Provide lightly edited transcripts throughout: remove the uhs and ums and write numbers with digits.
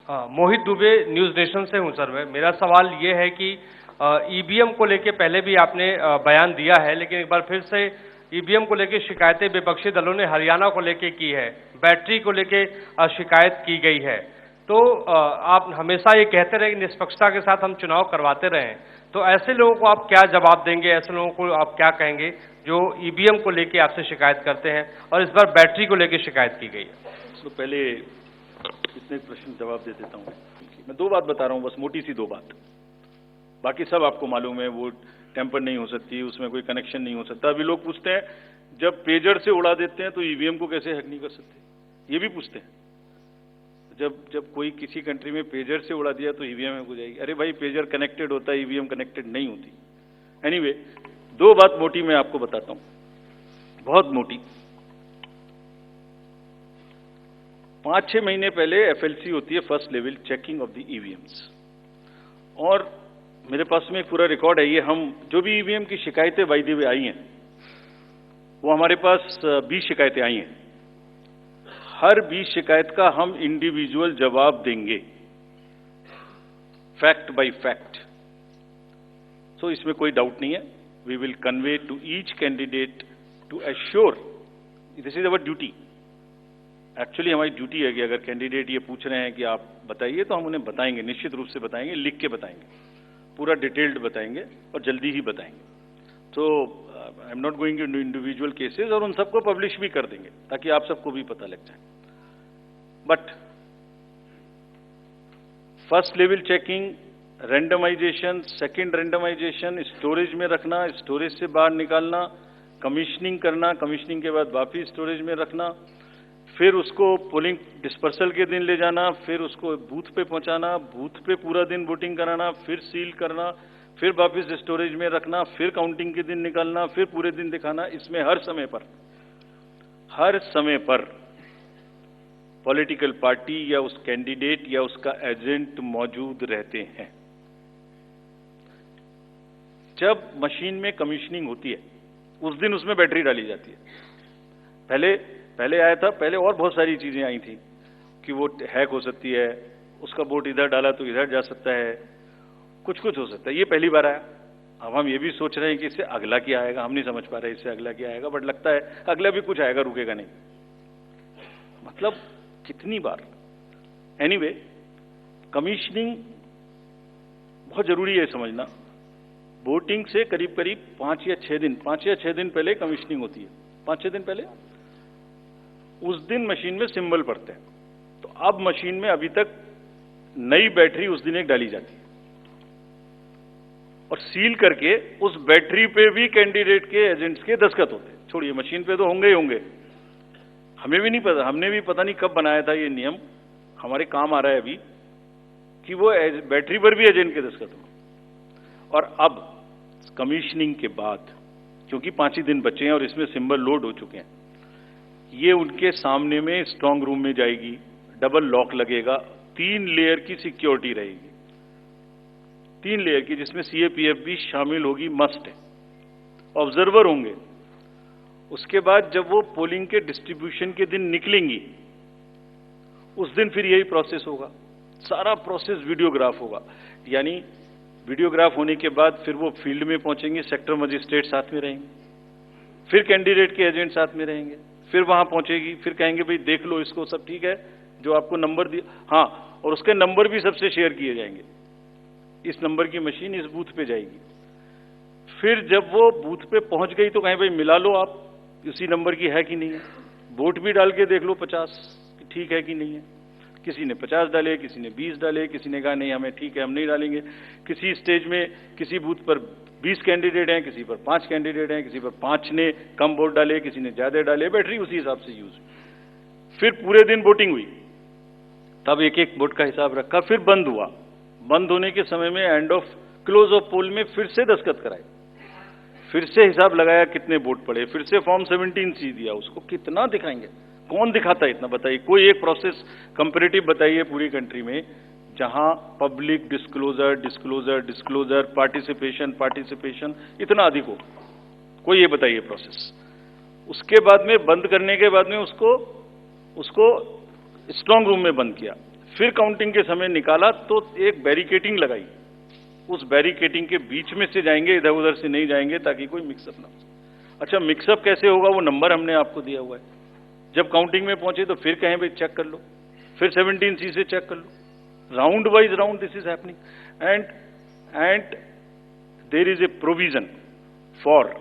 हाँ, मोहित Dubey, news nation से हूं सर। मेरा सवाल ये है कि ईवीएम को लेके पहले भी आपने बयान दिया है, लेकिन एक बार फिर से ईवीएम को लेके शिकायतें विपक्षी दलों ने हरियाणा को लेके की है, बैटरी को लेके शिकायत की गई है। तो आप हमेशा ये कहते रहे कि निष्पक्षता के साथ हम चुनाव करवाते रहे, तो ऐसे लोगों को आप क्या जवाब देंगे, ऐसे लोगों को आप क्या कहेंगे जो ईवीएम को लेके आपसे शिकायत करते हैं और इस बार बैटरी को लेके शिकायत की गई है? तो पहले इतने प्रश्न जवाब दे देता हूं। मैं दो बात बता रहा हूं, बस मोटी सी दो बात, बाकी सब आपको मालूम है। वो टेम्पर नहीं हो सकती, उसमें कोई कनेक्शन नहीं हो सकता। अभी लोग पूछते हैं जब पेजर से उड़ा देते हैं तो ईवीएम को कैसे हैक नहीं कर सकते, ये भी पूछते हैं। जब कोई किसी कंट्री में पेजर से उड़ा दिया तो ईवीएम हैक हो जाएगी। अरे भाई, पेजर कनेक्टेड होता है, ईवीएम कनेक्टेड नहीं होती। एनीवे, दो बात मोटी मैं आपको बताता हूं, बहुत मोटी। 5-6 महीने पहले एफएलसी होती है, first level checking of the EVMs, और मेरे पास में एक पूरा रिकॉर्ड है। ये हम जो भी ईवीएम की शिकायतें बाय द वे आई हैं, वो हमारे पास 20 शिकायतें आई हैं। हर 20 शिकायत का हम इंडिविजुअल जवाब देंगे, फैक्ट बाय फैक्ट। सो इसमें कोई डाउट नहीं है। We will convey to each candidate to assure, this is our duty. Actually हमारी ड्यूटी है कि अगर कैंडिडेट ये पूछ रहे हैं कि आप बताइए, तो हम उन्हें बताएंगे, निश्चित रूप से बताएंगे, लिख के बताएंगे, पूरा डिटेल्ड बताएंगे और जल्दी ही बताएंगे। तो I am not going into individual cases, और उन सबको पब्लिश भी कर देंगे ताकि आप सबको भी पता लग जाए। But first level checking, randomisation, second randomisation, storage में रखना, स्टोरेज से बाहर निकालना, कमीशनिंग करना, कमीशनिंग के बाद वापिस स्टोरेज में रखना, फिर उसको पोलिंग डिस्पर्सल के दिन ले जाना, फिर उसको बूथ पे पहुंचाना, बूथ पे पूरा दिन वोटिंग कराना, फिर सील करना, फिर वापस स्टोरेज में रखना, फिर काउंटिंग के दिन निकालना, फिर पूरे दिन दिखाना। इसमें हर समय पर पॉलिटिकल पार्टी या उस कैंडिडेट या उसका एजेंट मौजूद रहते हैं। जब मशीन में कमीशनिंग होती है, उस दिन उसमें बैटरी डाली जाती है। पहले आया था, पहले और बहुत सारी चीजें आई थी कि वो हैक हो सकती है, उसका वोट इधर डाला तो इधर जा सकता है, कुछ हो सकता है। ये पहली बार आया। अब हम ये भी सोच रहे हैं कि इससे अगला क्या आएगा, हम नहीं समझ पा रहे इससे अगला क्या आएगा, बट लगता है अगला भी कुछ आएगा, रुकेगा नहीं। मतलब कितनी बार। एनीवे, कमीशनिंग बहुत जरूरी है समझना। वोटिंग से करीब 5 या 6 दिन पहले कमीशनिंग होती है। 5-6 दिन पहले उस दिन मशीन में सिंबल पड़ते हैं। तो अब मशीन में अभी तक नई बैटरी उस दिन एक डाली जाती है, और सील करके उस बैटरी पे भी कैंडिडेट के एजेंट्स के दस्तखत होते हैं। छोड़िए, मशीन पे तो होंगे ही होंगे, हमें भी नहीं पता, हमने भी पता नहीं कब बनाया था ये नियम, हमारे काम आ रहा है अभी कि वो बैटरी पर भी एजेंट के दस्तखत हो। और अब कमीशनिंग के बाद, क्योंकि 5 ही दिन बचे हैं और इसमें सिंबल लोड हो चुके हैं, ये उनके सामने में स्ट्रांग रूम में जाएगी, डबल लॉक लगेगा, 3 लेयर की सिक्योरिटी रहेगी, 3 लेयर की, जिसमें सीएपीएफ भी शामिल होगी, मस्ट है। ऑब्जर्वर होंगे। उसके बाद जब वो पोलिंग के डिस्ट्रीब्यूशन के दिन निकलेंगी, उस दिन फिर यही प्रोसेस होगा। सारा प्रोसेस वीडियोग्राफ होगा, यानी वीडियोग्राफ होने के बाद फिर वो फील्ड में पहुंचेंगे, सेक्टर मजिस्ट्रेट साथ में रहेंगे, फिर कैंडिडेट के एजेंट साथ में रहेंगे, फिर वहां पहुंचेगी, फिर कहेंगे भाई देख लो इसको, सब ठीक है, जो आपको नंबर दिया, हाँ, और उसके नंबर भी सबसे शेयर किए जाएंगे। इस नंबर की मशीन इस बूथ पे जाएगी। फिर जब वो बूथ पे पहुंच गई तो कहें भाई मिला लो आप, उसी नंबर की है कि नहीं है, वोट भी डाल के देख लो 50 ठीक है कि नहीं है। किसी ने 50 डाले, किसी ने 20 डाले, किसी ने कहा नहीं हमें ठीक है, हम नहीं डालेंगे। किसी स्टेज में किसी बूथ पर 20 कैंडिडेट हैं, किसी पर 5 कैंडिडेट हैं, किसी पर 5 ने कम वोट डाले, किसी ने ज्यादा डाले, बैटरी उसी हिसाब से यूज। फिर पूरे दिन वोटिंग हुई, तब एक एक वोट का हिसाब रखा, फिर बंद हुआ। बंद होने के समय में एंड ऑफ क्लोज ऑफ पोल में फिर से दस्तखत कराए, फिर से हिसाब लगाया कितने वोट पड़े, फिर से फॉर्म 17C दिया। उसको कितना दिखाएंगे, कौन दिखाता है इतना, बताइए। कोई एक प्रोसेस कंपैरेटिव बताइए पूरी कंट्री में जहां पब्लिक डिस्क्लोजर, पार्टिसिपेशन इतना अधिक हो, कोई ये बताइए प्रोसेस। उसके बाद में बंद करने के बाद में उसको स्ट्रांग रूम में बंद किया, फिर काउंटिंग के समय निकाला तो एक बैरिकेटिंग लगाई, उस बैरिकेटिंग के बीच में से जाएंगे, इधर उधर से नहीं जाएंगे ताकि कोई मिक्सअप ना हो। अच्छा, मिक्सअप कैसे होगा, वो नंबर हमने आपको दिया हुआ है। जब काउंटिंग में पहुंचे तो फिर कहें भाई चेक कर लो, फिर 17C से चेक कर लो, round wise round this is happening. And there is a provision for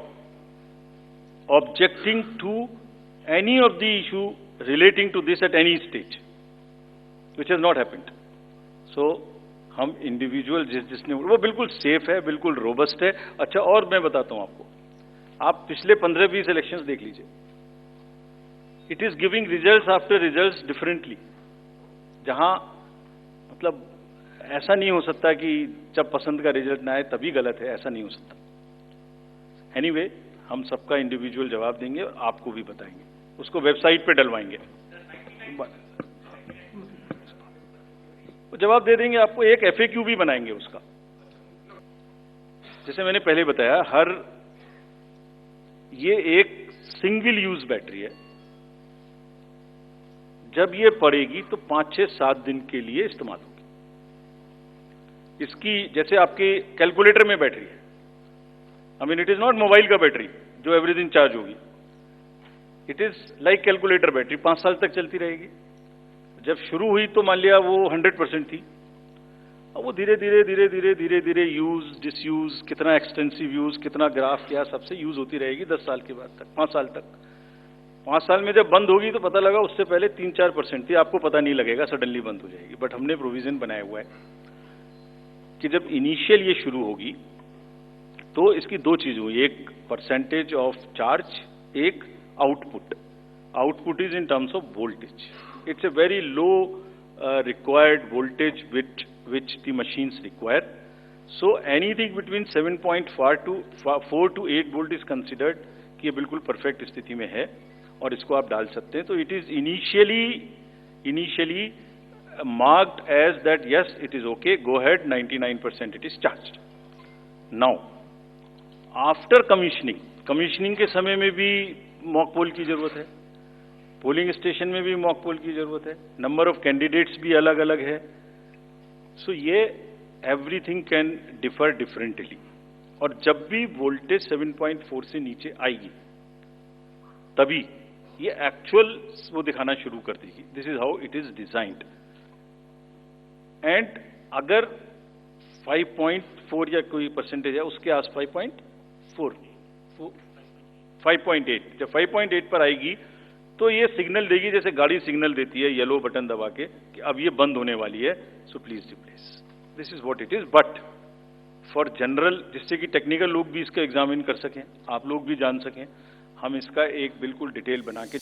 objecting to any of the issue relating to this at any stage, which has not happened. So, हम individual जिसने वो बिल्कुल safe है, बिल्कुल robust है। अच्छा, और मैं बताता हूं आपको, आप पिछले 15-20 इलेक्शंस देख लीजिए, it is giving results after results differently. जहां मतलब ऐसा नहीं हो सकता कि जब पसंद का रिजल्ट ना आए तभी गलत है, ऐसा नहीं हो सकता। एनीवे, हम सबका इंडिविजुअल जवाब देंगे और आपको भी बताएंगे, उसको वेबसाइट पे डलवाएंगे, जवाब दे देंगे आपको। एक FAQ भी बनाएंगे उसका। जैसे मैंने पहले बताया, ये एक सिंगल यूज बैटरी है। जब ये पड़ेगी तो 5, 6, 7 दिन के लिए इस्तेमाल होगी। इसकी जैसे आपके कैलकुलेटर में बैटरी है, I mean it is not mobile का बैटरी जो एवरीथिंग चार्ज होगी, it is like calculator battery, 5 साल तक चलती रहेगी। जब शुरू हुई तो मान लिया वो 100% थी, अब वो धीरे धीरे यूज डिसयूज, कितना एक्सटेंसिव यूज, कितना ग्राफ किया, सबसे यूज होती रहेगी 10 साल के बाद तक, 5 साल तक। 5 साल में जब बंद होगी तो पता लगा उससे पहले 3-4% थी, आपको पता नहीं लगेगा, सडनली बंद हो जाएगी। बट हमने प्रोविजन बनाया हुआ है कि जब इनिशियल ये शुरू होगी तो इसकी 2 चीज हुई, एक परसेंटेज ऑफ चार्ज, एक output. Output is in terms of voltage, it's a very low required voltage which the machines require. So anything between 7.4 to 8 volt is considered कि ये बिल्कुल परफेक्ट स्थिति में है और इसको आप डाल सकते हैं। तो it is initially marked as that yes it is okay, go ahead, 99% it is charged. Now after commissioning के समय में भी मॉक पोल की जरूरत है, पोलिंग स्टेशन में भी मॉक पोल की जरूरत है, नंबर ऑफ कैंडिडेट्स भी अलग अलग है। सो ये एवरीथिंग कैन डिफर डिफरेंटली, और जब भी वोल्टेज 7.4 से नीचे आएगी तभी ये एक्चुअल वो दिखाना शुरू कर देगी। This is how it is designed. And अगर 5.4 या कोई परसेंटेज है उसके आस 5.8, जब 5.8 पर आएगी तो ये सिग्नल देगी, जैसे गाड़ी सिग्नल देती है येलो बटन दबा के कि अब ये बंद होने वाली है, so please replace. This is what it is. But for general, जिससे कि टेक्निकल लोग भी इसका एग्जामिन कर सकें, आप लोग भी जान सकें, हम इसका एक बिल्कुल डिटेल बना के